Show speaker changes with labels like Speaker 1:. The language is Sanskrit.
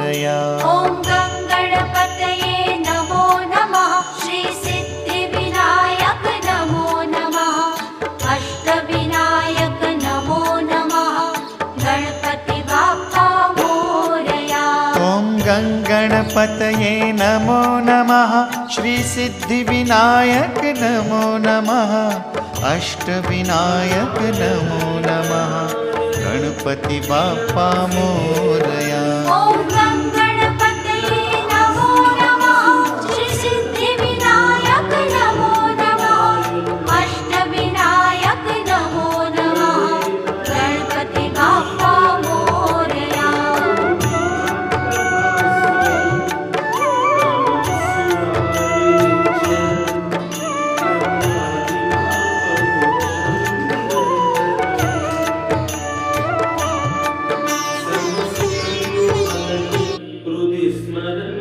Speaker 1: मोरया।
Speaker 2: ॐ गणपतये नमो नमः। श्री सिद्धिविनायक नमो नमः। अष्टविनायक नमो नमः। गणपति बाप्पा मोरया।
Speaker 1: ॐ गणपतये नमो नमः। श्री सिद्धिविनायक नमो नमः। अष्टविनायक नमो नमः। गणपति बाप्पा मोरया।
Speaker 2: ॐ गणपतये नमो नमः। श्री सिद्धिविनायक नमो नमः। अष्टविनायक नमो नमः। गणपति बाप्पा मोरया।
Speaker 3: हृदि स्मरन्